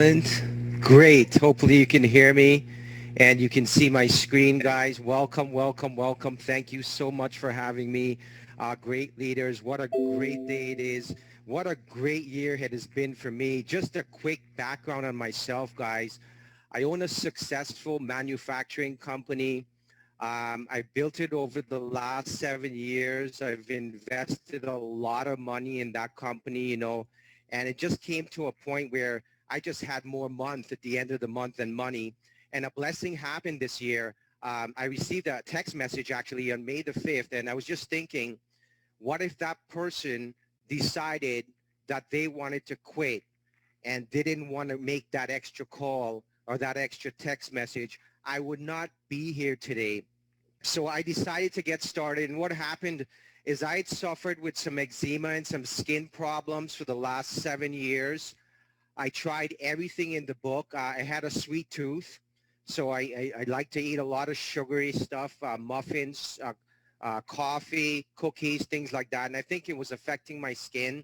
Great. Hopefully you can hear me and you can see my screen, guys. Welcome, welcome, welcome. Thank you so much for having me. Great leaders. What a great day it is. What a great year it has been for me. Just a quick background on myself, guys. I own a successful manufacturing company. I built it over the last 7 years. I've invested a lot of money in that company, and it just came to a point where I just had more month at the end of the month than money. And a blessing happened this year. I received a text message actually on May the 5th, and I was just thinking, what if that person decided that they wanted to quit and didn't want to make that extra call or that extra text message? I would not be here today. So I decided to get started. And what happened is I had suffered with some eczema and some skin problems for the last 7 years. I tried everything in the book. I had a sweet tooth. So I like to eat a lot of sugary stuff, muffins, coffee, cookies, things like that. And I think it was affecting my skin.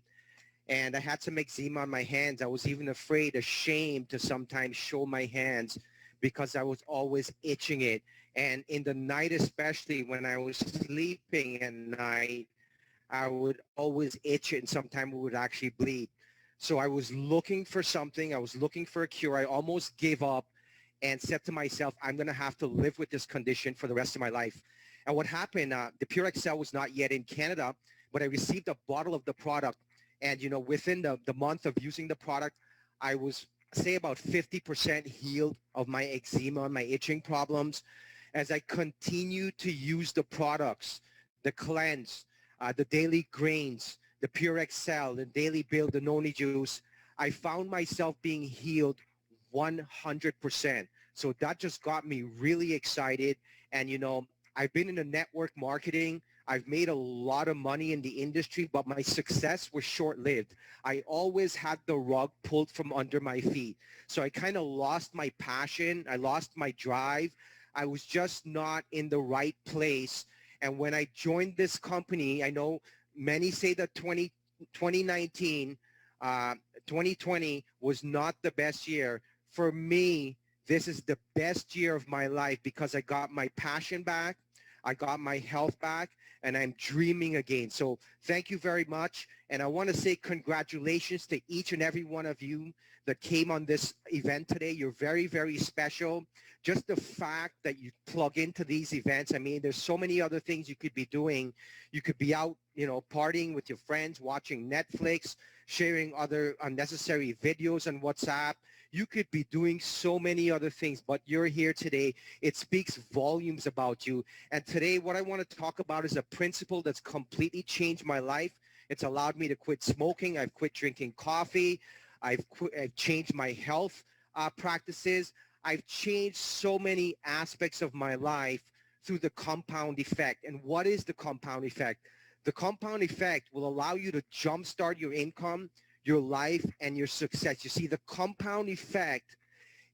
And I had some eczema on my hands. I was even afraid, ashamed to sometimes show my hands because I was always itching it. And in the night, especially when I was sleeping at night, I would always itch it and sometimes it would actually bleed. So I was looking for something. I was looking for a cure. I almost gave up and said to myself, I'm going to have to live with this condition for the rest of my life. And what happened, the Pure XL was not yet in Canada, but I received a bottle of the product. And, within the month of using the product, I was, say, about 50% healed of my eczema and my itching problems. As I continue to use the products, the cleanse, the daily grains, the Pure XL, the daily build, the noni juice, I found myself being healed 100%. So that just got me really excited. And, I've been in the network marketing. I've made a lot of money in the industry, but my success was short-lived. I always had the rug pulled from under my feet. So I kind of lost my passion. I lost my drive. I was just not in the right place. And when I joined this company, I know many say that 2019, 2020 was not the best year. For me, this is the best year of my life because I got my passion back. I got my health back and I'm dreaming again. So thank you very much. And I want to say congratulations to each and every one of you that came on this event today. You're very, very special. Just the fact that you plug into these events. I mean, there's so many other things you could be doing. You could be out, partying with your friends, watching Netflix, sharing other unnecessary videos on WhatsApp. You could be doing so many other things, but you're here today. It speaks volumes about you. And today, what I want to talk about is a principle that's completely changed my life. It's allowed me to quit smoking. I've quit drinking coffee. I've changed my health practices. I've changed so many aspects of my life through the compound effect. And what is the compound effect? The compound effect will allow you to jumpstart your income, your life, and your success. You see, the compound effect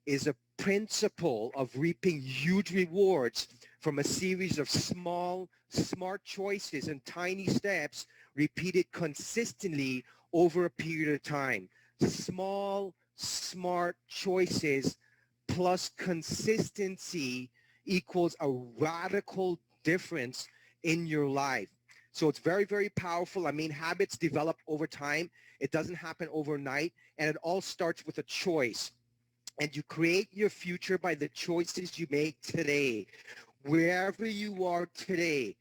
is a principle of reaping huge rewards from a series of small, smart choices and tiny steps repeated consistently over a period of time. Small, smart choices plus consistency equals a radical difference in your life. So it's very, very powerful. I mean, habits develop over time. It doesn't happen overnight. And it all starts with a choice. And you create your future by the choices you make today. Wherever you are today,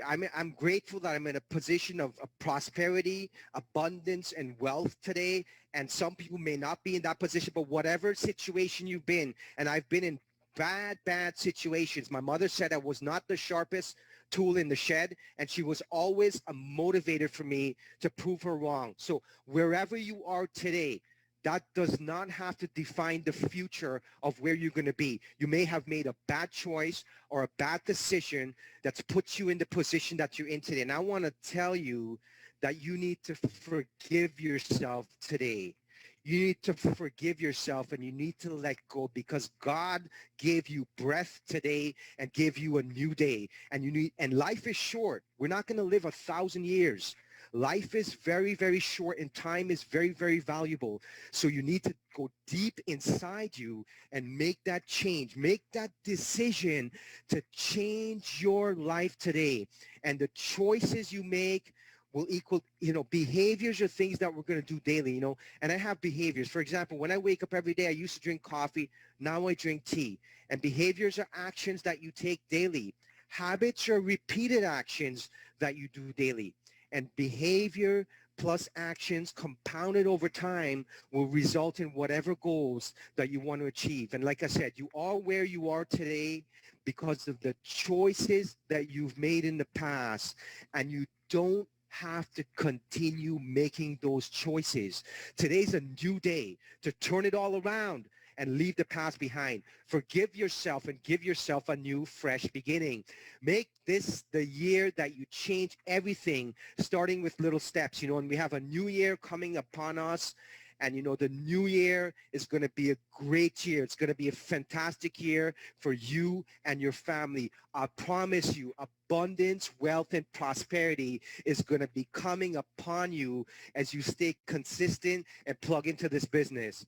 I'm grateful that I'm in a position of prosperity, abundance, and wealth today. And some people may not be in that position, but whatever situation you've been, and I've been in bad situations. My mother said I was not the sharpest tool in the shed, and she was always a motivator for me to prove her wrong. So wherever you are today, that does not have to define the future of where you're going to be. You may have made a bad choice or a bad decision that's put you in the position that you're in today. And I want to tell you that you need to forgive yourself today. You need to forgive yourself and you need to let go because God gave you breath today and gave you a new day. And life is short. We're not going to live 1,000 years. Life is very, very short and time is very, very valuable. So you need to go deep inside you and make that change. Make that decision to change your life today. And the choices you make will equal, behaviors are things that we're going to do daily, and I have behaviors. For example, when I wake up every day, I used to drink coffee. Now I drink tea. And behaviors are actions that you take daily. Habits are repeated actions that you do daily. And behavior plus actions compounded over time will result in whatever goals that you want to achieve. And like I said, you are where you are today because of the choices that you've made in the past, and you don't have to continue making those choices. Today's a new day to turn it all around and leave the past behind. Forgive yourself and give yourself a new, fresh beginning. Make this the year that you change everything, starting with little steps, and we have a new year coming upon us. And, the new year is going to be a great year. It's going to be a fantastic year for you and your family. I promise you, abundance, wealth, and prosperity is going to be coming upon you as you stay consistent and plug into this business.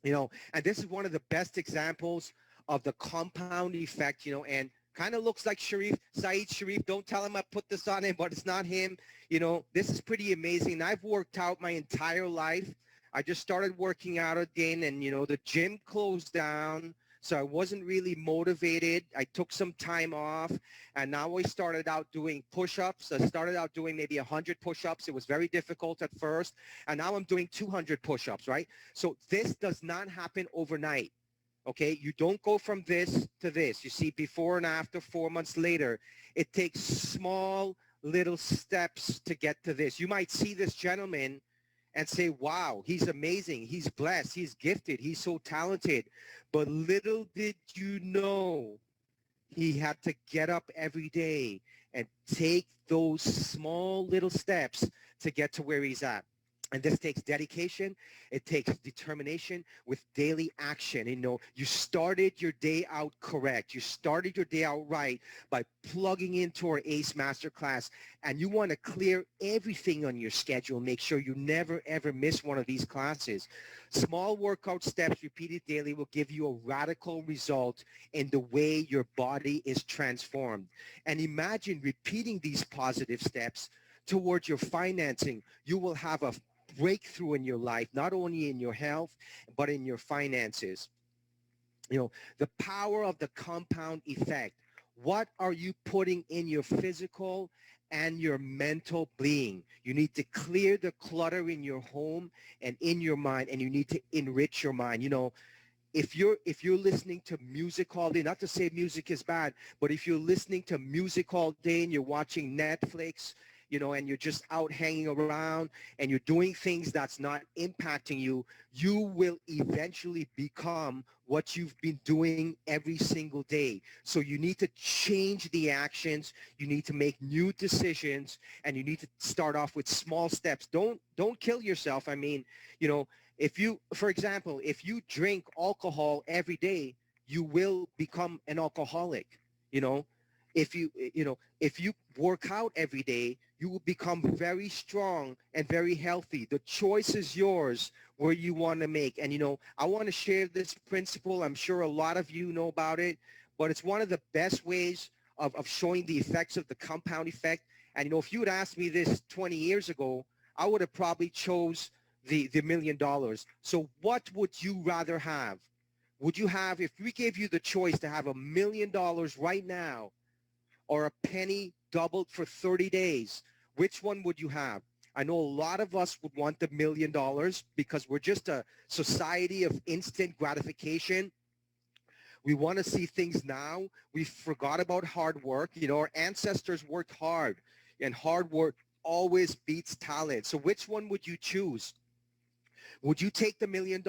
And this is one of the best examples of the compound effect, and kind of looks like Saeed Sharif. Don't tell him I put this on him, but it's not him. This is pretty amazing. I've worked out my entire life. I just started working out again, and, the gym closed down. So I wasn't really motivated. I took some time off, and now I started out doing push-ups. I started out doing maybe 100 push-ups. It was very difficult at first, and now I'm doing 200 push-ups, right? So this does not happen overnight, okay? You don't go from this to this. You see, before and after, 4 months later, it takes small little steps to get to this. You might see this gentleman and say, wow, he's amazing. He's blessed. He's gifted. He's so talented. But little did you know, he had to get up every day and take those small little steps to get to where he's at. And this takes dedication. It takes determination with daily action. You started your day out correct. You started your day out right by plugging into our ACE Masterclass. And you want to clear everything on your schedule. Make sure you never, ever miss one of these classes. Small workout steps repeated daily will give you a radical result in the way your body is transformed. And imagine repeating these positive steps towards your financing. You will have a breakthrough in your life, not only in your health, but in your finances. The power of the compound effect. What are you putting in your physical and your mental being? You need to clear the clutter in your home and in your mind, and you need to enrich your mind. If you're listening to music all day, not to say music is bad, but if you're listening to music all day and you're watching Netflix, and you're just out hanging around and you're doing things that's not impacting you, you will eventually become what you've been doing every single day. So you need to change the actions. You need to make new decisions, and you need to start off with small steps. Don't kill yourself. I mean, for example, if you drink alcohol every day, you will become an alcoholic. If you work out every day, you will become very strong and very healthy. The choice is yours where you want to make. And, I want to share this principle. I'm sure a lot of you know about it, but it's one of the best ways of showing the effects of the compound effect. And, if you had asked me this 20 years ago, I would have probably chose the $1 million. So what would you rather have? Would you have, if we gave you the choice to have $1 million right now, or a penny doubled for 30 days, which one would you have? I know a lot of us would want the $1 million because we're just a society of instant gratification. We want to see things now. We forgot about hard work. Our ancestors worked hard, and hard work always beats talent. So which one would you choose? Would you take the $1 million,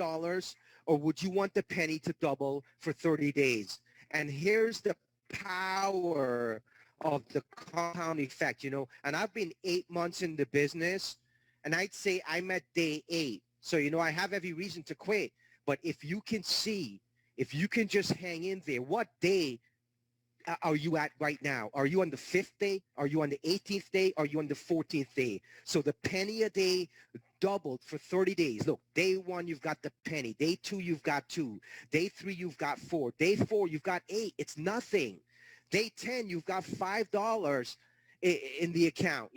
or would you want the penny to double for 30 days? And here's the power of the compound effect, and I've been 8 months in the business, and I'd say I'm at day 8. So, I have every reason to quit. But if you can just hang in there, what day are you at right now? Are you on the 5th day? Are you on the 18th day? Are you on the 14th day? So the penny a day doubled for 30 days. Look, day one, you've got the penny. Day two, you've got two. Day three, you've got four. Day four, you've got eight. It's nothing. Day 10, you've got $5 in the account.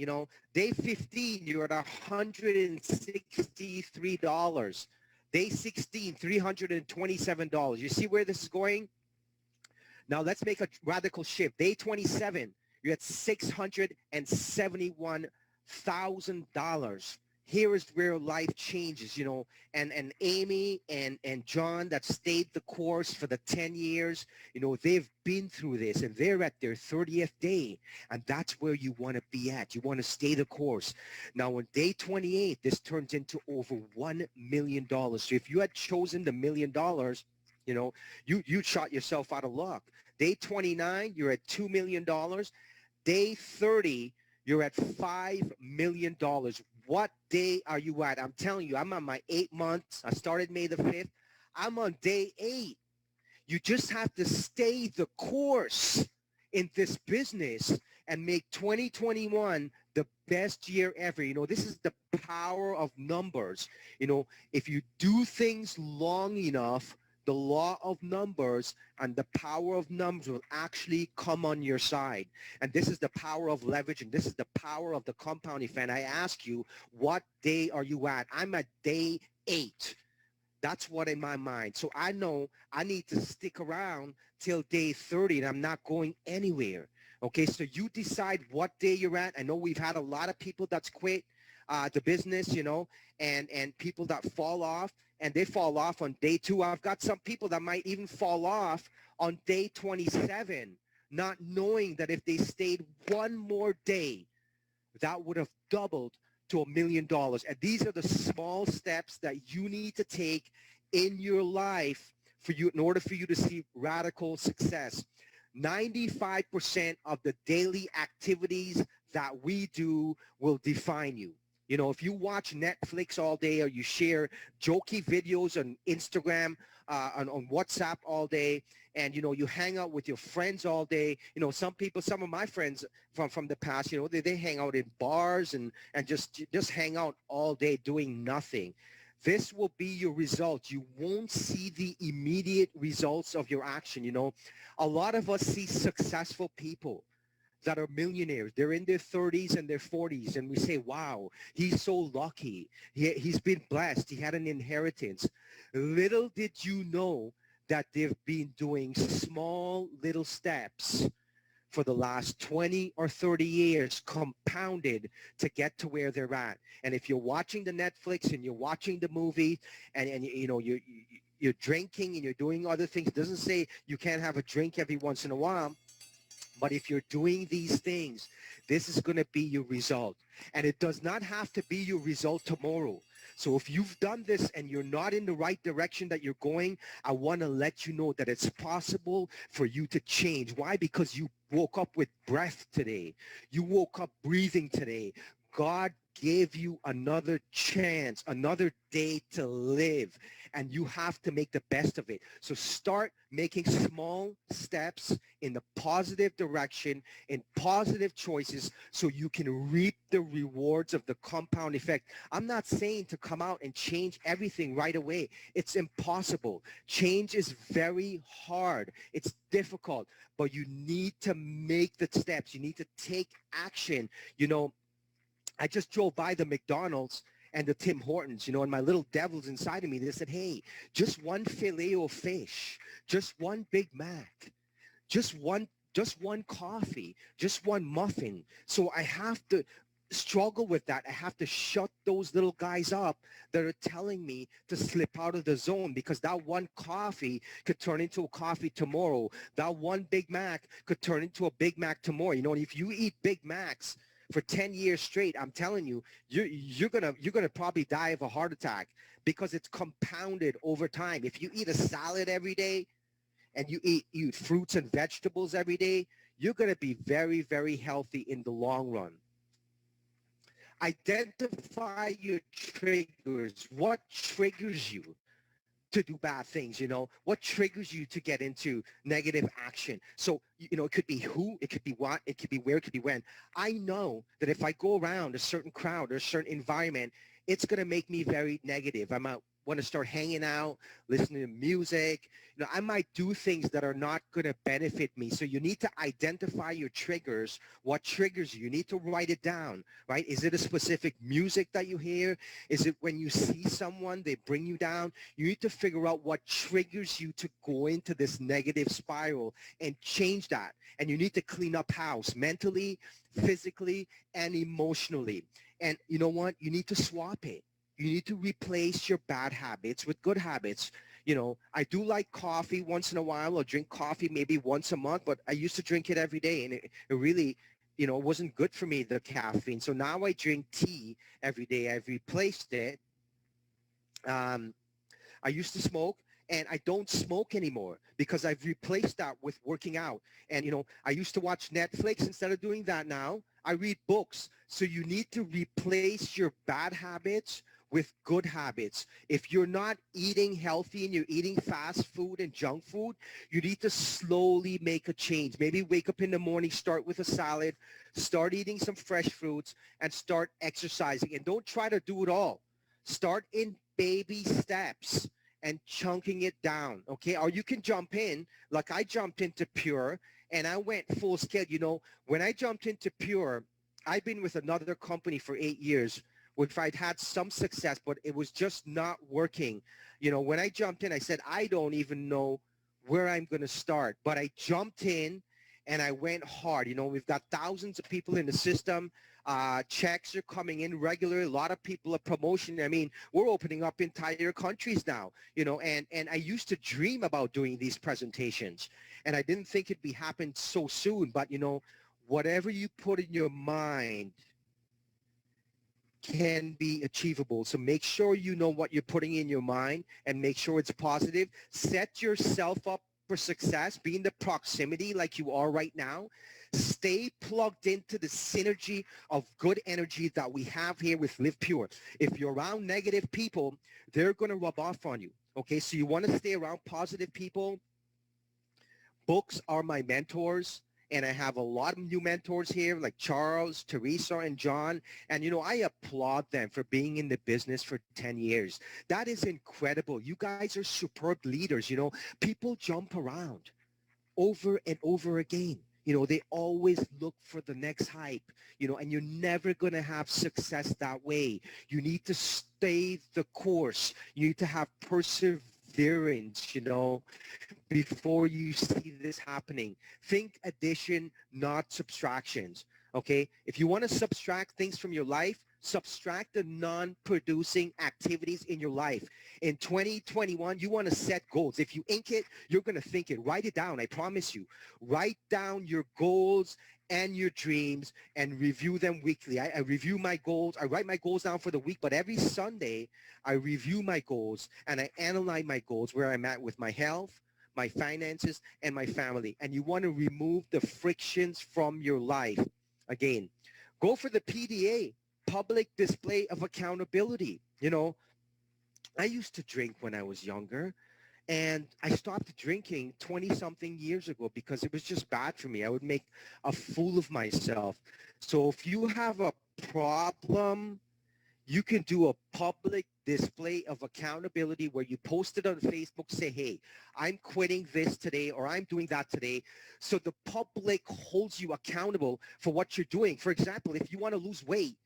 Day 15, you're at $163. Day 16, $327. You see where this is going? Now let's make a radical shift. Day 27, you're at $671,000. Here is where life changes, and Amy and John that stayed the course for the 10 years, they've been through this and they're at their 30th day. And that's where you want to be at. You want to stay the course. Now on day 28, this turns into over $1 million. So if you had chosen the $1 million, you shot yourself out of luck. Day 29, you're at $2 million. Day 30, you're at $5 million. What day are you at? I'm telling you, I'm on my 8 months. I started May the 5th. I'm on day 8. You just have to stay the course in this business and make 2021 the best year ever. This is the power of numbers. If you do things long enough, the law of numbers and the power of numbers will actually come on your side. And this is the power of leveraging. This is the power of the compound effect. I ask you, what day are you at? I'm at day 8. That's what in my mind. So I know I need to stick around till day 30 and I'm not going anywhere. Okay, so you decide what day you're at. I know we've had a lot of people that's quit the business, and people that fall off, and they fall off on day 2. I've got some people that might even fall off on day 27, not knowing that if they stayed one more day, that would have doubled to $1 million. And these are the small steps that you need to take in your life in order for you to see radical success. 95% of the daily activities that we do will define you. If you watch Netflix all day or you share jokey videos on Instagram, on WhatsApp all day, and, you hang out with your friends all day, some of my friends from the past, they hang out in bars and just hang out all day doing nothing. This will be your result. You won't see the immediate results of your action. A lot of us see successful people that are millionaires. They're in their 30s and their 40s, and we say, wow, he's so lucky. He's been blessed. He had an inheritance. Little did you know that they've been doing small little steps for the last 20 or 30 years compounded to get to where they're at. And if you're watching the Netflix and you're watching the movie and you're drinking and you're doing other things, it doesn't say you can't have a drink every once in a while. But if you're doing these things, this is going to be your result. And it does not have to be your result tomorrow. So if you've done this and you're not in the right direction that you're going, I want to let you know that it's possible for you to change. Why? Because you woke up with breath today. You woke up breathing today. God gave you another chance, another day to live, and you have to make the best of it. So start making small steps in the positive direction, in positive choices, so you can reap the rewards of the compound effect. I'm not saying to come out and change everything right away. It's impossible. Change is very hard. It's difficult, but you need to make the steps. You need to take action. I just drove by the McDonald's and the Tim Hortons, and my little devils inside of me, they said, hey, just one filet of fish, just one Big Mac, just one coffee, just one muffin. So I have to struggle with that. I have to shut those little guys up that are telling me to slip out of the zone, because that one coffee could turn into a coffee tomorrow. That one Big Mac could turn into a Big Mac tomorrow. And if you eat Big Macs for 10 years straight, I'm telling you, you're gonna probably die of a heart attack, because it's compounded over time. If you eat a salad every day and you eat fruits and vegetables every day, you're gonna be very, very healthy in the long run. Identify your triggers. What triggers you? to do bad things? What triggers you to get into negative action? So, it could be who, it could be what, it could be where, it could be when. I know that if I go around a certain crowd or a certain environment, it's going to make me very negative. I might want to start hanging out, listening to music. I might do things that are not going to benefit me. So you need to identify your triggers, what triggers you. You need to write it down, right? Is it a specific music that you hear? Is it when you see someone, they bring you down? You need to figure out what triggers you to go into this negative spiral and change that. And you need to clean up house mentally, physically, and emotionally. And you know what? You need to swap it. You need to replace your bad habits with good habits. I do like coffee once in a while, or drink coffee maybe once a month, but I used to drink it every day, and it really, wasn't good for me, the caffeine. So now I drink tea every day. I've replaced it. Um, I used to smoke, and I don't smoke anymore because I've replaced that with working out. And, I used to watch Netflix. Instead of doing that now, I read books. So you need to replace your bad habits with good habits. If you're not eating healthy and you're eating fast food and junk food, you need to slowly make a change. Maybe wake up in the morning, start with a salad, start eating some fresh fruits, and start exercising. And don't try to do it all. Start in baby steps and chunking it down, okay? Or you can jump in, like I jumped into Pure, and I went full scale. When I jumped into Pure, I've been with another company for 8 years, which I'd had some success, but it was just not working. When I jumped in, I said, I don't even know where I'm going to start. But I jumped in and I went hard. We've got thousands of people in the system. Checks are coming in regularly. A lot of people are promotion. I mean, we're opening up entire countries now, and I used to dream about doing these presentations, and I didn't think it'd be happen so soon. But, whatever you put in your mind can be achievable. So make sure you know what you're putting in your mind and make sure it's positive. Set yourself up for success. Be in the proximity like you are right now. Stay plugged into the synergy of good energy that we have here with Live Pure. If you're around negative people, they're going to rub off on you. Okay, so you want to stay around positive people. Books are my mentors. And I have a lot of new mentors here like Charles, Teresa, and John. And, I applaud them for being in the business for 10 years. That is incredible. You guys are superb leaders. People jump around over and over again. They always look for the next hype, and you're never going to have success that way. You need to stay the course. You need to have perseverance, before you see this happening. Think addition, not subtractions. Okay? If you want to subtract things from your life, subtract the non-producing activities in your life. In 2021, you want to set goals. If you ink it, you're going to think it. Write it down. I promise you. Write down your goals and your dreams and review them weekly. I review my goals. I write my goals down for the week, but every Sunday, I review my goals and I analyze my goals, where I'm at with my health, my finances, and my family. And you want to remove the frictions from your life. Again, go for the PDA, public display of accountability. I used to drink when I was younger, and I stopped drinking 20-something years ago because it was just bad for me. I would make a fool of myself. So if you have a problem, you can do a public display of accountability where you post it on Facebook, say, hey, I'm quitting this today, or I'm doing that today. So the public holds you accountable for what you're doing. For example, if you want to lose weight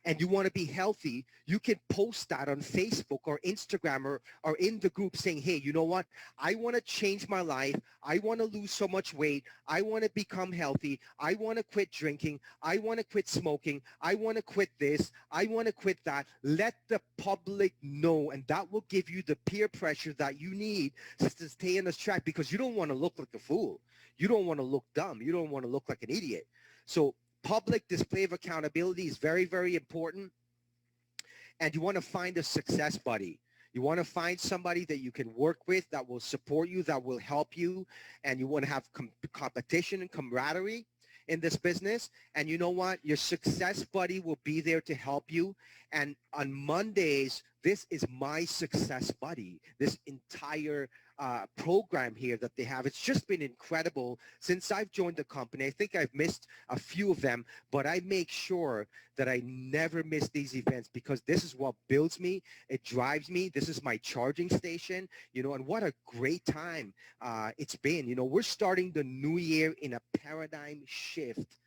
and you want to be healthy, you can post that on Facebook or Instagram or in the group saying, hey, you know what? I want to change my life. I want to lose so much weight. I want to become healthy. I want to quit drinking. I want to quit smoking. I want to quit this. I want to quit that. Let the public know, and that will give you the peer pressure that you need to stay on this track, because you don't want to look like a fool. You don't want to look dumb. You don't want to look like an idiot. So public display of accountability is very, very important. And you want to find a success buddy. You want to find somebody that you can work with, that will support you, that will help you. And you want to have competition and camaraderie in this business. And you know what? Your success buddy will be there to help you. And on Mondays, this is my success buddy. This entire program here that they have, it's just been incredible since I've joined the company. I think I've missed a few of them, but I make sure that I never miss these events because this is what builds me. It drives me. This is my charging station, and what a great time it's been. We're starting the new year in a paradigm shift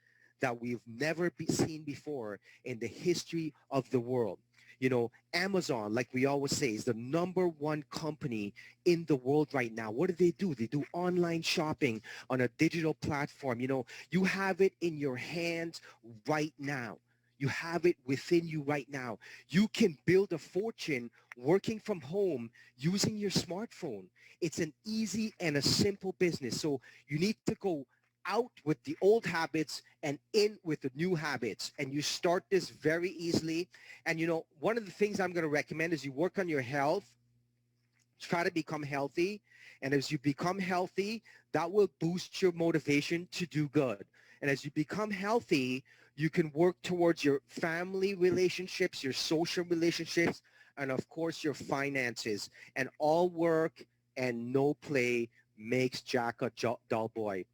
that we've never seen before in the history of the world. Amazon, like we always say, is the number one company in the world right now. What do? They do online shopping on a digital platform. You have it in your hands right now. You have it within you right now. You can build a fortune working from home using your smartphone. It's an easy and a simple business. So you need to go out with the old habits and in with the new habits. And you start this very easily. And, one of the things I'm going to recommend is you work on your health, try to become healthy. And as you become healthy, that will boost your motivation to do good. And as you become healthy, you can work towards your family relationships, your social relationships, and of course, your finances. And all work and no play makes Jack a dull boy.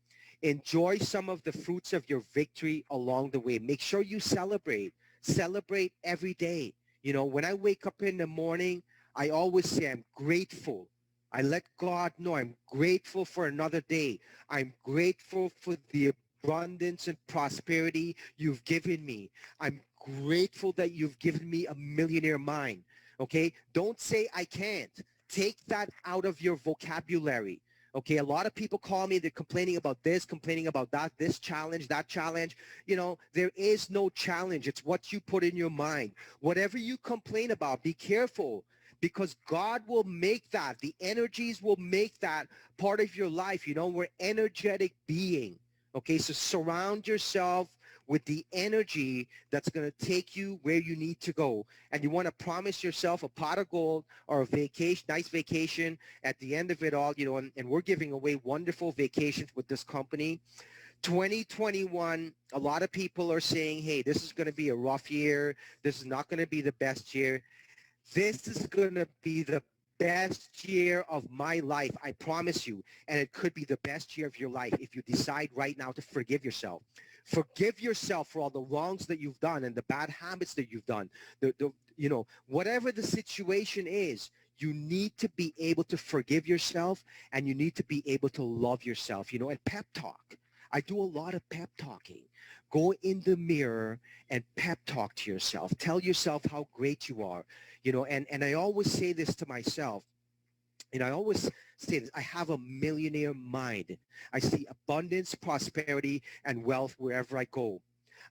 Enjoy some of the fruits of your victory along the way. Make sure you celebrate. Celebrate every day. When I wake up in the morning, I always say I'm grateful. I let God know I'm grateful for another day. I'm grateful for the abundance and prosperity you've given me. I'm grateful that you've given me a millionaire mind. Okay? Don't say I can't. Take that out of your vocabulary. Okay, a lot of people call me, they're complaining about this, complaining about that, this challenge, that challenge. There is no challenge. It's what you put in your mind. Whatever you complain about, be careful because God will make that. The energies will make that part of your life. We're energetic being. Okay, so surround yourself with the energy that's going to take you where you need to go. And you want to promise yourself a pot of gold or a vacation, nice vacation at the end of it all, and we're giving away wonderful vacations with this company. 2021, a lot of people are saying, hey, this is going to be a rough year. This is not going to be the best year. This is going to be the best year of my life, I promise you. And it could be the best year of your life if you decide right now to forgive yourself. Forgive yourself for all the wrongs that you've done and the bad habits that you've done. Whatever the situation is, you need to be able to forgive yourself and you need to be able to love yourself, and pep talk. I do a lot of pep talking. Go in the mirror and pep talk to yourself. Tell yourself how great you are, and I always say this to myself. I always say this, I have a millionaire mind. I see abundance, prosperity, and wealth wherever I go.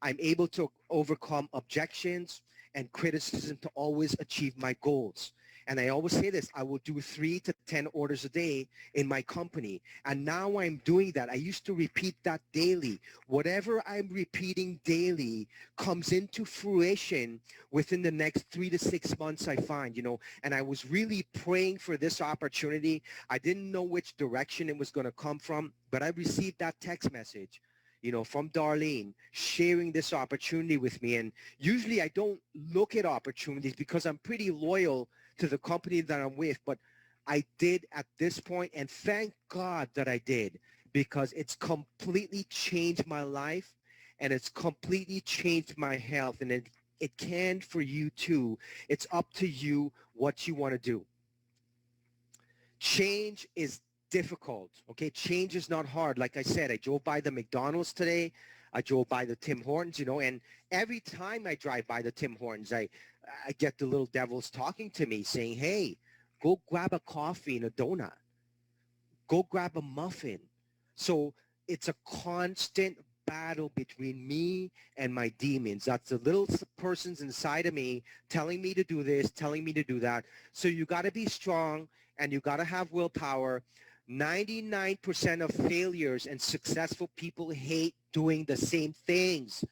I'm able to overcome objections and criticism to always achieve my goals. And I always say this, I will do 3 to 10 orders a day in my company. And now I'm doing that. I used to repeat that daily. Whatever I'm repeating daily comes into fruition within the next 3 to 6 months, I find, and I was really praying for this opportunity. I didn't know which direction it was going to come from, but I received that text message from Darlene sharing this opportunity with me. And usually I don't look at opportunities because I'm pretty loyal to the company that I'm with. But I did at this point, and thank God that I did because it's completely changed my life and it's completely changed my health. And it can for you too. It's up to you what you want to do. Change is difficult. Okay, change is not hard. Like I said, I drove by the McDonald's today. I drove by the Tim Hortons, and every time I drive by the Tim Hortons, I get the little devils talking to me saying, hey, go grab a coffee and a donut. Go grab a muffin. So it's a constant battle between me and my demons. That's the little persons inside of me telling me to do this, telling me to do that. So you got to be strong and you got to have willpower. 99% of failures and successful people hate doing the same things,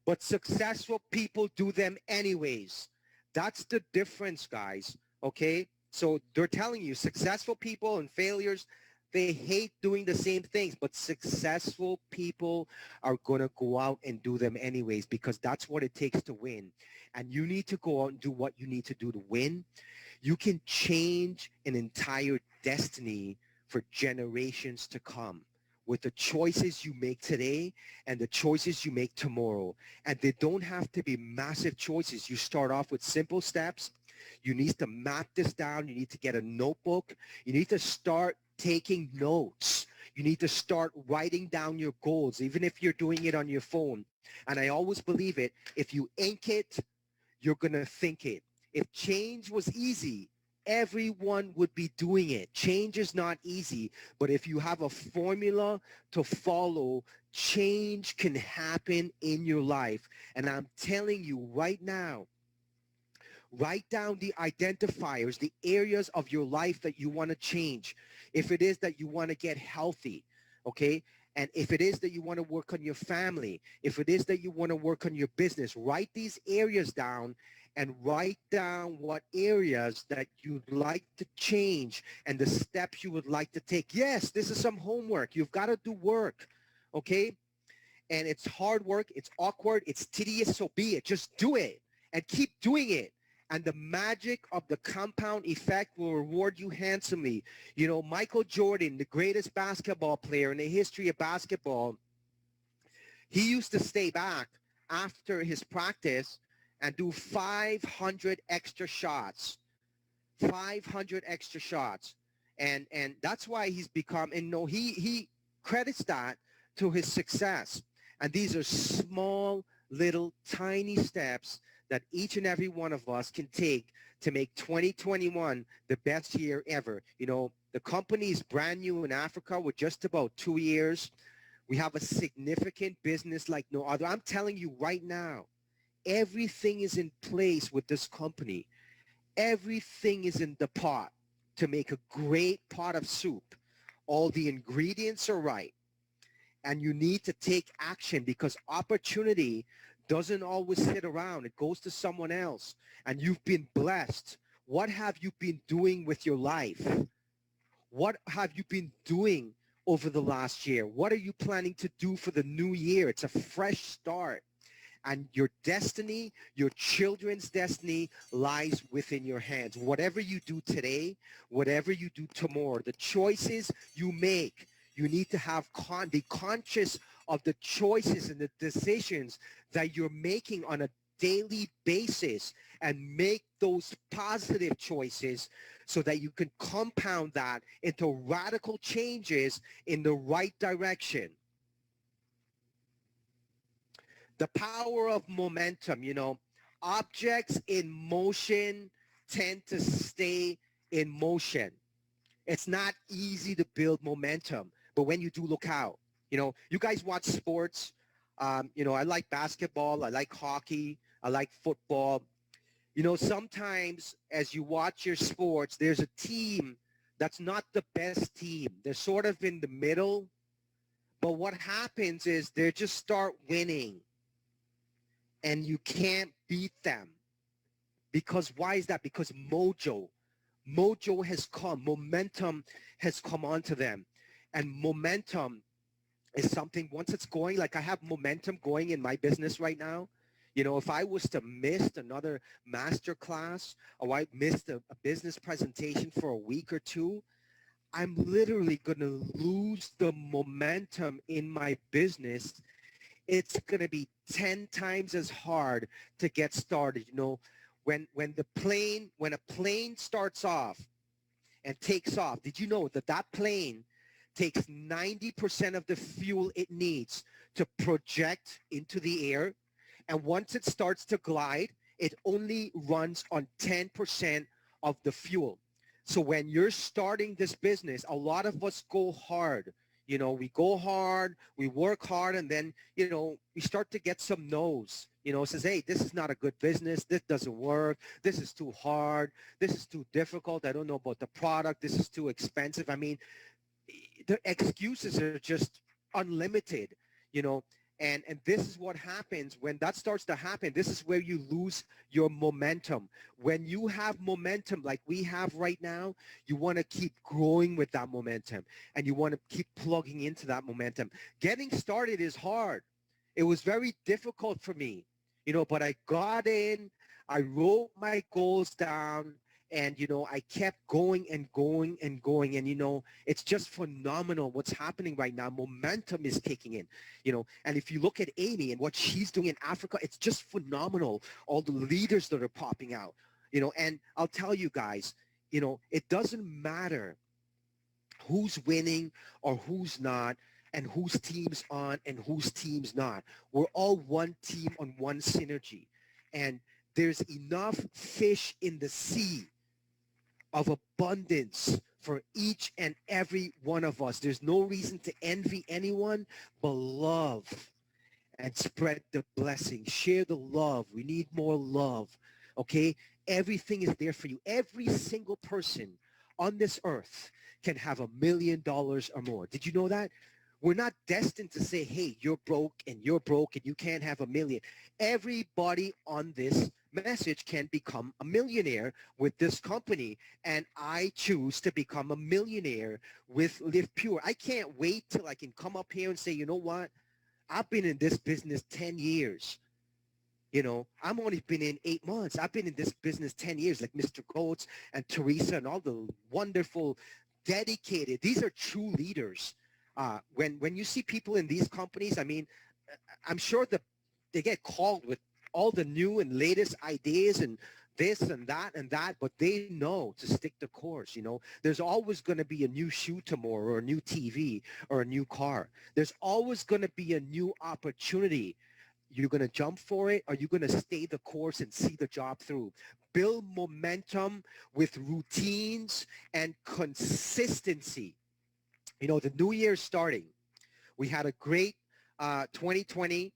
but successful people do them anyways. That's the difference, guys. Okay? So they're telling you successful people and failures, They hate doing the same things, but successful people are going to go out and do them anyways because that's what it takes to win. And you need to go out and do what you need to do to win. You can change an entire destiny for generations to come with the choices you make today and the choices you make tomorrow. And they don't have to be massive choices. You start off with simple steps. You need to map this down. You need to get a notebook. You need to start taking notes. You need to start writing down your goals, even if you're doing it on your phone. And I always believe it. If you ink it, you're going to think it. If change was easy, everyone would be doing it. Change is not easy, but if you have a formula to follow, change can happen in your life. And I'm telling you right now, write down the identifiers, the areas of your life that you want to change. If it is that you want to get healthy, okay? And if it is that you want to work on your family, if it is that you want to work on your business, write these areas down and write down what areas that you'd like to change and the steps you would like to take. Yes, this is some homework. You've got to do work, okay? And it's hard work. It's awkward. It's tedious. So be it. Just do it and keep doing it. And the magic of the compound effect will reward you handsomely. You know, Michael Jordan, the greatest basketball player in the history of basketball, he used to stay back after his practice and do 500 extra shots. 500 extra shots. And that's why he's become, and no, he credits that to his success. And these are small, little, tiny steps that each and every one of us can take to make 2021 the best year ever. You know, the company is brand new in Africa. We're just about 2 years. We have a significant business like no other. I'm telling you right now, everything is in place with this company. Everything is in the pot to make a great pot of soup. All the ingredients are right. And you need to take action because opportunity doesn't always sit around. It goes to someone else. And you've been blessed. What have you been doing with your life? What have you been doing over the last year? What are you planning to do for the new year? It's a fresh start. And your destiny, your children's destiny lies within your hands. Whatever you do today, whatever you do tomorrow, the choices you make, you need to have be conscious of the choices and the decisions that you're making on a daily basis and make those positive choices so that you can compound that into radical changes in the right direction. The power of momentum, you know, objects in motion tend to stay in motion. It's not easy to build momentum, but when you do, look out. You know, you guys watch sports. You know, I like basketball. I like hockey. I like football. You know, sometimes as you watch your sports, there's a team that's not the best team. They're sort of in the middle. But what happens is they just start winning and you can't beat them. Because why is that? Because mojo has come, momentum has come onto them. And momentum is something, once it's going, like I have momentum going in my business right now. You know, if I was to miss another master class or I missed a business presentation for a week or two, I'm literally going to lose the momentum in my business. It's going to be 10 times as hard to get started. You know, when a plane starts off and takes off, did you know that that plane takes 90% of the fuel it needs to project into the air? And once it starts to glide, it only runs on 10% of the fuel. So when you're starting this business, a lot of us go hard. You know, we go hard, we work hard, and then, you know, we start to get some no's. You know, it says, hey, this is not a good business. This doesn't work. This is too hard. This is too difficult. I don't know about the product. This is too expensive. I mean, the excuses are just unlimited, you know. And this is what happens when that starts to happen. This is where you lose your momentum. When you have momentum like we have right now, you want to keep growing with that momentum, and you want to keep plugging into that momentum. Getting started is hard. It was very difficult for me, but I got in, I wrote my goals down, and I kept going and going and going. And it's just phenomenal what's happening right now. Momentum is kicking in. And if you look at Amy and what she's doing in Africa, it's just phenomenal. All the leaders that are popping out. And I'll tell you guys, it doesn't matter who's winning or who's not, and whose team's on and whose team's not. We're all one team on one synergy. And there's enough fish in the sea of abundance for each and every one of us. There's no reason to envy anyone, but love and spread the blessing. Share the love. We need more love. Okay? Everything is there for you. Every single person on this earth can have $1 million or more. Did you know that? We're not destined to say, hey, you're broke and you can't have 1 million. Everybody on this message can become a millionaire with this company. And I choose to become a millionaire with Live Pure. I can't wait till I can come up here and say, you know what? I've been in this business 10 years. I'm only been in 8 months. I've been in this business 10 years, like Mr. Coates and Teresa and all the wonderful, dedicated. These are true leaders. When you see people in these companies, I mean, I'm sure that they get called with all the new and latest ideas and this and that, but they know to stick the course. There's always going to be a new shoe tomorrow, or a new TV, or a new car. There's always going to be a new opportunity. You're going to jump for it, or you're going to stay the course and see the job through. Build momentum with routines and consistency. The new year's starting. We had a great 2020,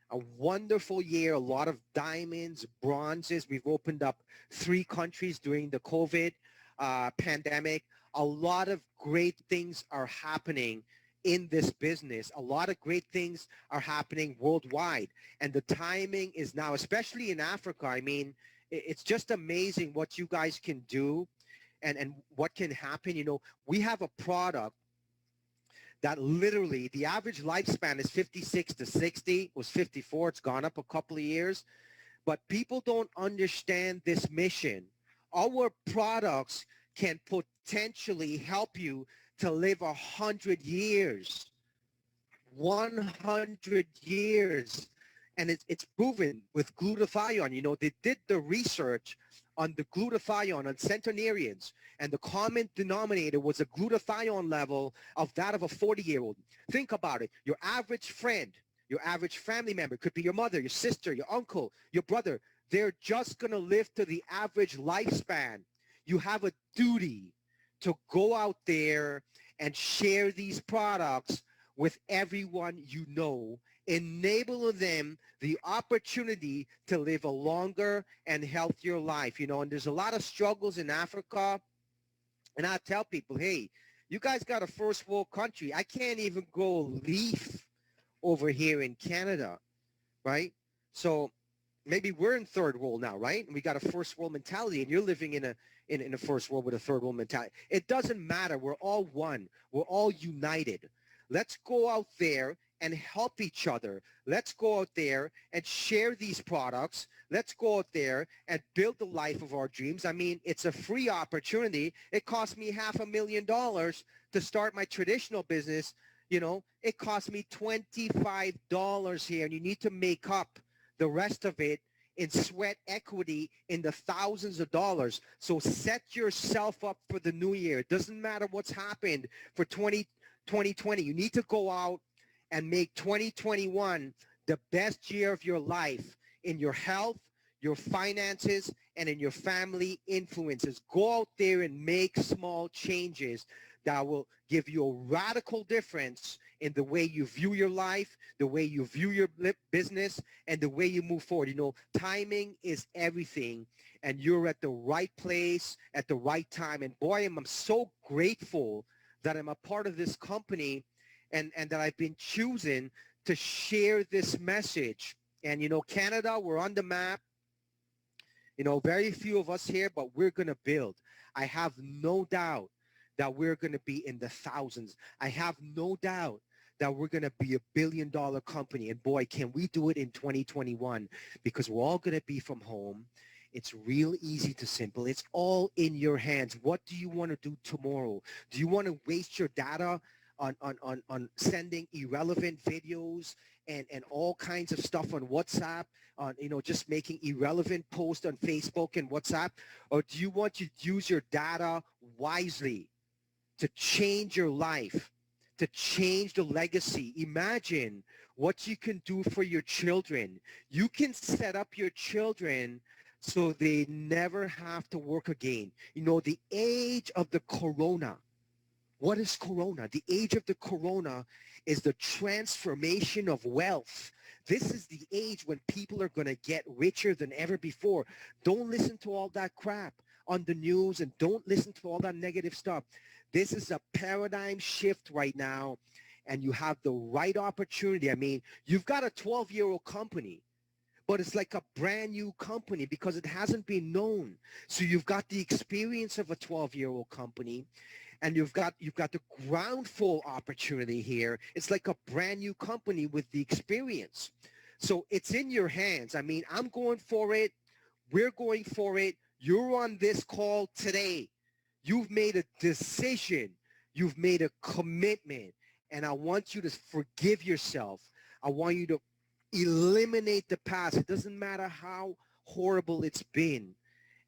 a wonderful year, a lot of diamonds, bronzes. We've opened up 3 countries during the COVID pandemic. A lot of great things are happening in this business. A lot of great things are happening worldwide. And the timing is now, especially in Africa. I mean, it's just amazing what you guys can do and what can happen. We have a product that literally the average lifespan is 56 to 60. It was 54. It's gone up a couple of years. But people don't understand this mission. Our products can potentially help you to live 100 years. 100 years. And it's proven with glutathione. They did the research on the glutathione on centenarians, and the common denominator was a glutathione level of that of a 40-year-old. Think about it. Your average friend, your average family member, could be your mother, your sister, your uncle, your brother. They're just going to live to the average lifespan. You have a duty to go out there and share these products with everyone you know, enable them the opportunity to live a longer and healthier life. And there's a lot of struggles in Africa. And I tell people, hey, you guys got a first world country. I can't even grow a leaf over here in Canada, right? So maybe we're in third world now, right? And we got a first world mentality, and you're living in a first world with a third world mentality. It doesn't matter. We're all one. We're all united. Let's go out there and help each other. Let's go out there and share these products. Let's go out there and build the life of our dreams. I mean, it's a free opportunity. It cost me $500,000 to start my traditional business. It cost me $25 here, and you need to make up the rest of it in sweat equity in the thousands of dollars. So set yourself up for the new year. It doesn't matter what's happened for 2020. You need to go out and make 2021 the best year of your life in your health, your finances, and in your family influences. Go out there and make small changes that will give you a radical difference in the way you view your life, the way you view your business, and the way you move forward. Timing is everything, and you're at the right place at the right time. And boy, I'm so grateful that I'm a part of this company and that I've been choosing to share this message. And, Canada, we're on the map. Very few of us here, but we're going to build. I have no doubt that we're going to be in the thousands. I have no doubt that we're going to be $1 billion company. And boy, can we do it in 2021, because we're all going to be from home. It's real easy to simple. It's all in your hands. What do you want to do tomorrow? Do you want to waste your data on sending irrelevant videos and all kinds of stuff on WhatsApp, on, just making irrelevant posts on Facebook and WhatsApp? Or do you want to use your data wisely to change your life, to change the legacy? Imagine what you can do for your children. You can set up your children so they never have to work again. The age of the corona. What is corona? The age of the corona is the transformation of wealth. This is the age when people are going to get richer than ever before. Don't listen to all that crap on the news, and don't listen to all that negative stuff. This is a paradigm shift right now, and you have the right opportunity. I mean, you've got a 12-year-old company, but it's like a brand new company because it hasn't been known. So you've got the experience of a 12-year-old company, and you've got the ground floor opportunity here. It's like a brand new company with the experience. So it's in your hands. I mean, I'm going for it. We're going for it. You're on this call today. You've made a decision. You've made a commitment. And I want you to forgive yourself. I want you to eliminate the past. It doesn't matter how horrible it's been,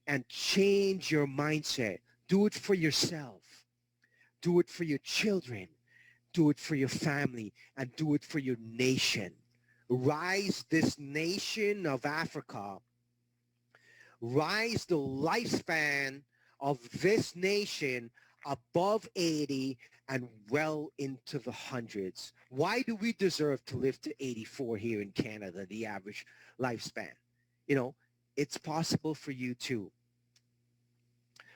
and change your mindset. Do it for yourself. Do it for your children. Do it for your family, and do it for your nation. Rise this nation of Africa. Rise the lifespan of this nation above 80 and well into the hundreds. Why do we deserve to live to 84 here in Canada, the average lifespan? It's possible for you too.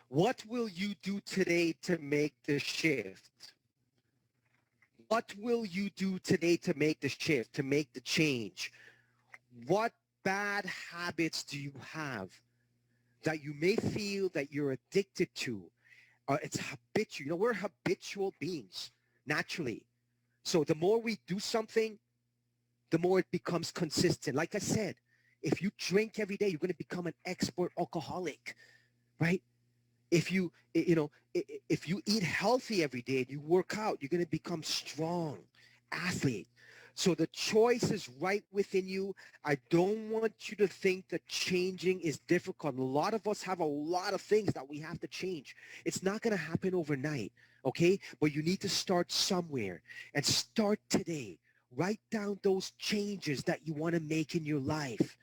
What will you do today to make the shift? What will you do today to make the shift, to make the change? What bad habits do you have that you may feel that you're addicted to? It's habitual. We're habitual beings, naturally. So the more we do something, the more it becomes consistent. Like I said, if you drink every day, you're going to become an expert alcoholic, right? If you eat healthy every day and you work out, you're going to become strong athlete. So the choice is right within you. I don't want you to think that changing is difficult. A lot of us have a lot of things that we have to change. It's not going to happen overnight, okay? But you need to start somewhere, and start today. Write down those changes that you want to make in your life,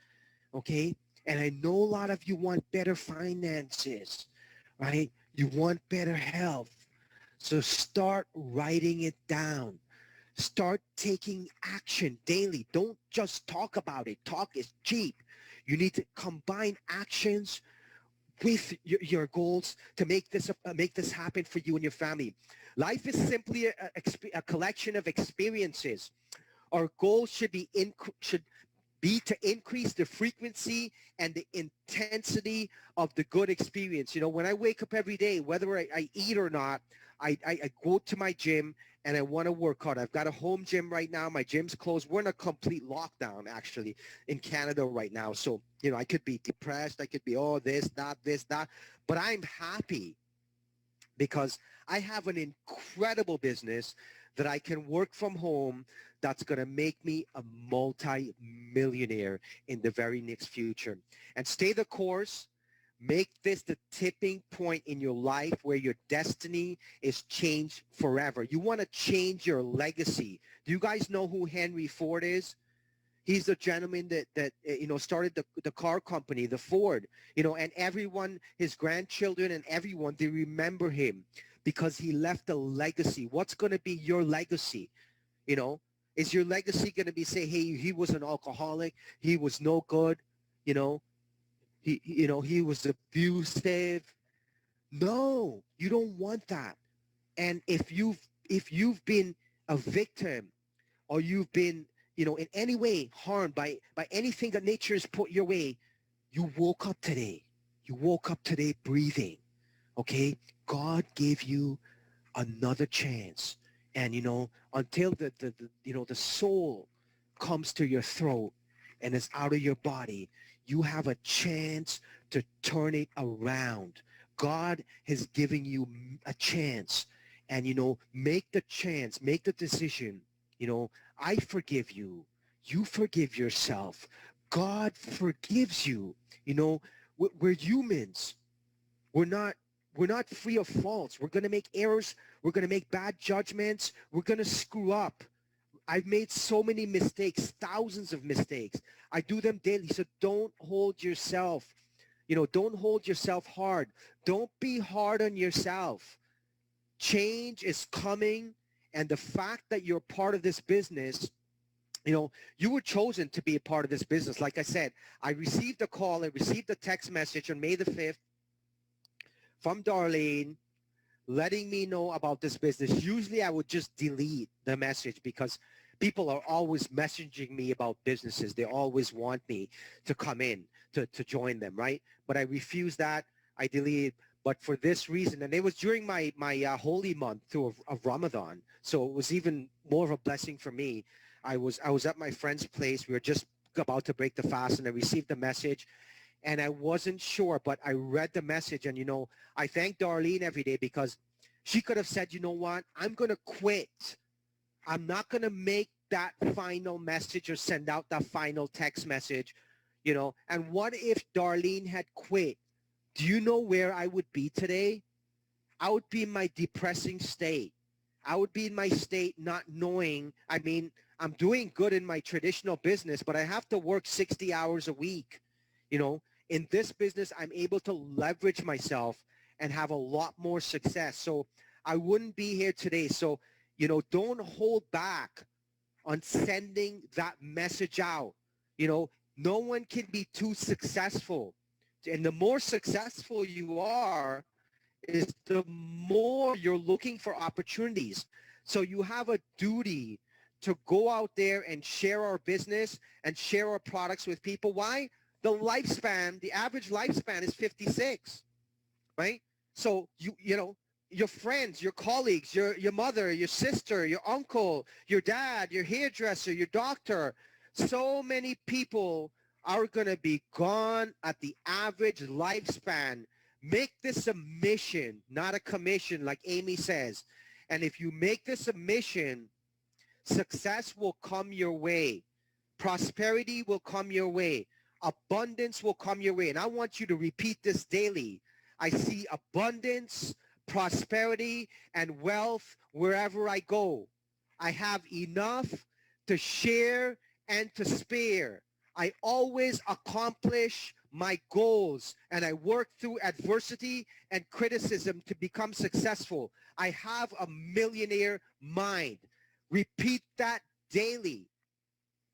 okay? And I know a lot of you want better finances, right? You want better health. So start writing it down. Start taking action daily. Don't just talk about it. Talk is cheap. You need to combine actions with your goals to make this happen for you and your family. Life is simply a collection of experiences. Our goal should be to increase the frequency and the intensity of the good experience. When I wake up every day, whether I eat or not, I go to my gym and I want to work hard. I've got a home gym right now. My gym's closed. We're in a complete lockdown, actually, in Canada right now. So, I could be depressed. I could be, this, that. But I'm happy because I have an incredible business that I can work from home that's going to make me a multi-millionaire in the very next future. And stay the course. Make this the tipping point in your life where your destiny is changed forever. You want to change your legacy. Do you guys know who Henry Ford is? He's the gentleman that started the car company, the Ford, and everyone, his grandchildren and everyone, they remember him because he left a legacy. What's going to be your legacy? Is your legacy going to be say, hey, he was an alcoholic, he was no good, he was abusive? No, you don't want that. And if you've been a victim, or you've been in any way harmed by anything that nature has put your way, you woke up today. You woke up today breathing. Okay? God gave you another chance. And until the soul comes to your throat and is out of your body, you have a chance to turn it around. God has given you a chance. And make the chance, make the decision. I forgive you. You forgive yourself. God forgives you. We're humans. We're not free of faults. We're going to make errors. We're going to make bad judgments. We're going to screw up. I've made so many mistakes, thousands of mistakes. I do them daily. So don't hold yourself hard. Don't be hard on yourself. Change is coming. And the fact that you're part of this business, you were chosen to be a part of this business. Like I said, I received a call. I received a text message on May the 5th from Darlene letting me know about this business. Usually I would just delete the message because people are always messaging me about businesses. They always want me to come in to join them, right? But I refuse that. I deleted. But for this reason, and it was during my holy month of Ramadan, so it was even more of a blessing for me. I was at my friend's place. We were just about to break the fast, and I received a message, and I wasn't sure, but I read the message, and I thank Darlene every day because she could have said, you know what, I'm going to quit. I'm not going to make that final message or send out that final text message, and what if Darlene had quit? Do you know where I would be today? I would be in my depressing state. I would be in my state not knowing. I mean, I'm doing good in my traditional business, but I have to work 60 hours a week. In this business, I'm able to leverage myself and have a lot more success. So I wouldn't be here today. So, don't hold back on sending that message out. No one can be too successful. And the more successful you are, is the more you're looking for opportunities. So you have a duty to go out there and share our business and share our products with people. Why? The average lifespan is 56, right? So your friends, your colleagues, your mother, your sister, your uncle, your dad, your hairdresser, your doctor, so many people are going to be gone at the average lifespan. Make this a mission, not a commission, like Amy says. And if you make this a mission, success will come your way. Prosperity will come your way. Abundance will come your way. And I want you to repeat this daily. I see abundance, prosperity, and wealth wherever I go. I have enough to share and to spare. I always accomplish my goals, and I work through adversity and criticism to become successful. I have a millionaire mind. Repeat that daily.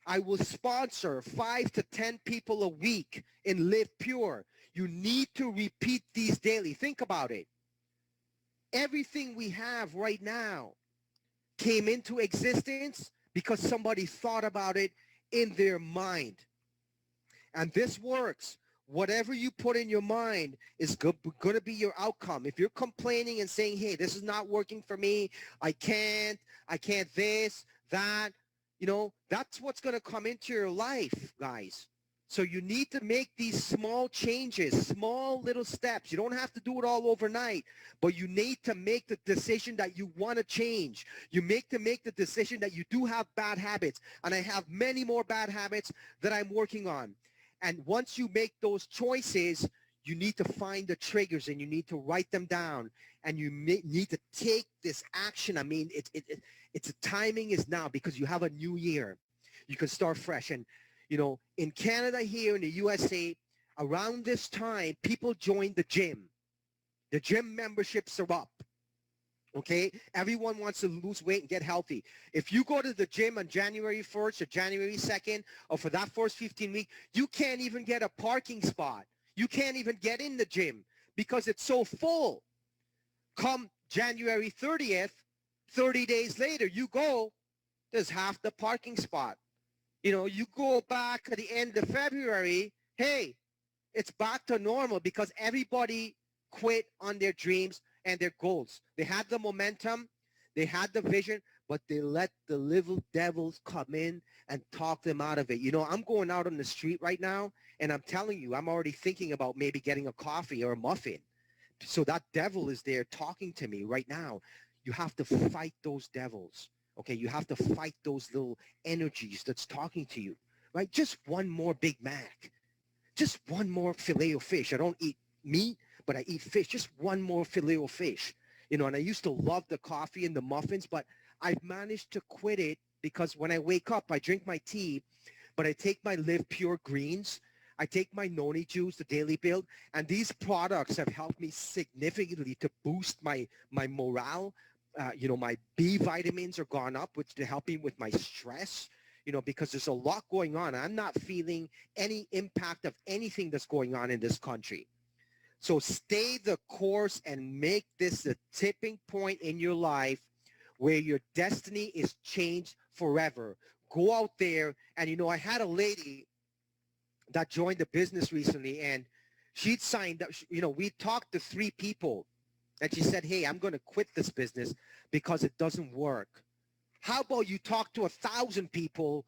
I will sponsor 5 to 10 people a week in Live Pure. You need to repeat these daily. Think about it. Everything we have right now came into existence because somebody thought about it in their mind. And this works. Whatever you put in your mind is going to be your outcome. If you're complaining and saying, hey, this is not working for me, I can't this, that, that's what's going to come into your life, guys. So you need to make these small changes, small little steps. You don't have to do it all overnight, but you need to make the decision that you want to change. You make the decision that you do have bad habits, and I have many more bad habits that I'm working on. And once you make those choices, you need to find the triggers and you need to write them down, and you need to take this action. I mean, it's the timing is now because you have a new year. You can start fresh. And, in Canada, here in the USA, around this time, people join the gym. The gym memberships are up. Okay, everyone wants to lose weight and get healthy. If you go to the gym on January 1st or January 2nd, or for that first 15 weeks, you can't even get a parking spot. You can't even get in the gym because it's so full. Come January 30th, 30 days later, you go, there's half the parking spot. You go back at the end of February, hey, it's back to normal because everybody quit on their dreams and their goals. They had the momentum, they had the vision, but they let the little devils come in and talk them out of it. I'm going out on the street right now, and I'm telling you, I'm already thinking about maybe getting a coffee or a muffin. So that devil is there talking to me right now. You have to fight those devils. Okay, you have to fight those little energies that's talking to you, right? Just one more Big Mac, just one more filet of fish. I don't eat meat, but I eat fish. Just one more filet of fish. And I used to love the coffee and the muffins, but I've managed to quit it because when I wake up, I drink my tea, but I take my Live Pure greens. I take my noni juice, the daily build, and these products have helped me significantly to boost my morale. My B vitamins are gone up, which to help me with my stress. Because there's a lot going on. I'm not feeling any impact of anything that's going on in this country. So stay the course and make this a tipping point in your life where your destiny is changed forever. Go out there. And, I had a lady that joined the business recently, and she'd signed up. We talked to 3 people, and she said, hey, I'm going to quit this business because it doesn't work. How about you talk to 1,000 people,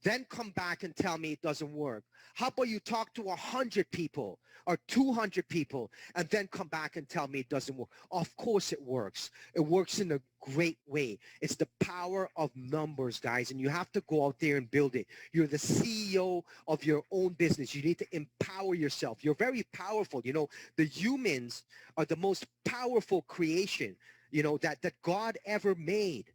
then come back and tell me it doesn't work? How about you talk to 100 people or 200 people and then come back and tell me it doesn't work? Of course it works. It works in a great way. It's the power of numbers, guys, and you have to go out there and build it. You're the CEO of your own business. You need to empower yourself. You're very powerful. The humans are the most powerful creation, that God ever made.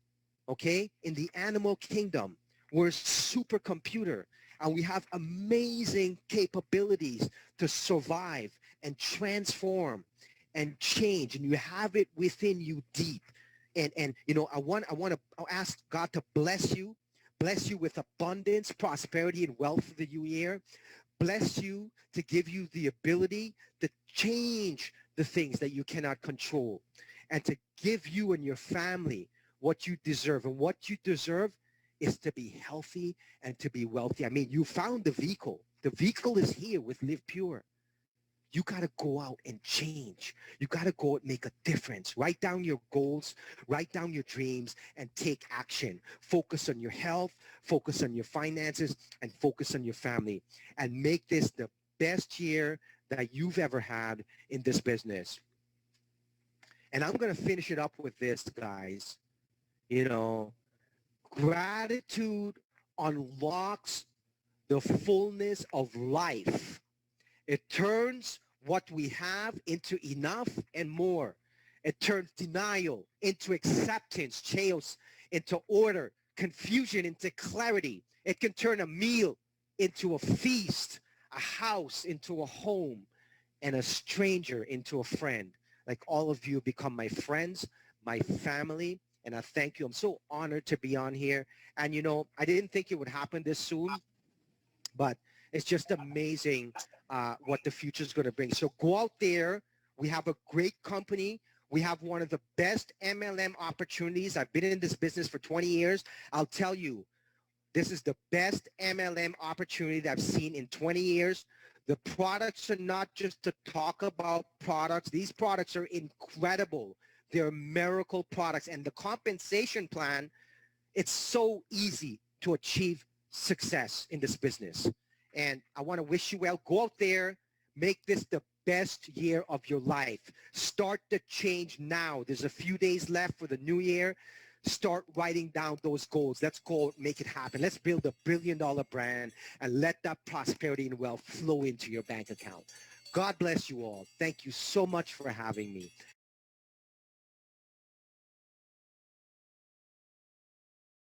Okay? In the animal kingdom, we're a supercomputer, and we have amazing capabilities to survive and transform and change, and you have it within you deep. And I want to ask God to bless you with abundance, prosperity, and wealth for the new year. Bless you to give you the ability to change the things that you cannot control, and to give you and your family what you deserve. And what you deserve is to be healthy and to be wealthy. I mean, you found the vehicle. The vehicle is here with Live Pure. You got to go out and change. You got to go and make a difference. Write down your goals, write down your dreams, and take action. Focus on your health, focus on your finances, and focus on your family. And make this the best year that you've ever had in this business. And I'm going to finish it up with this, guys. You know, Gratitude unlocks the fullness of life. It turns what we have into enough and more. It turns denial into acceptance, chaos into order, confusion into clarity. It can turn a meal into a feast, a house into a home, and a stranger into a friend. Like all of you become my friends, my family, and I thank you. I'm so honored to be on here. And I didn't think it would happen this soon, but it's just amazing what the future is going to bring. So go out there. We have a great company. We have one of the best MLM opportunities. I've been in this business for 20 years. I'll tell you, this is the best MLM opportunity that I've seen in 20 years. The products are not just to talk about products. These products are incredible. They're miracle products. And the compensation plan, it's so easy to achieve success in this business. And I want to wish you well. Go out there, make this the best year of your life. Start the change now. There's a few days left for the new year. Start writing down those goals. Let's go make it happen. Let's build a billion-dollar brand and let that prosperity and wealth flow into your bank account. God bless you all. Thank you so much for having me.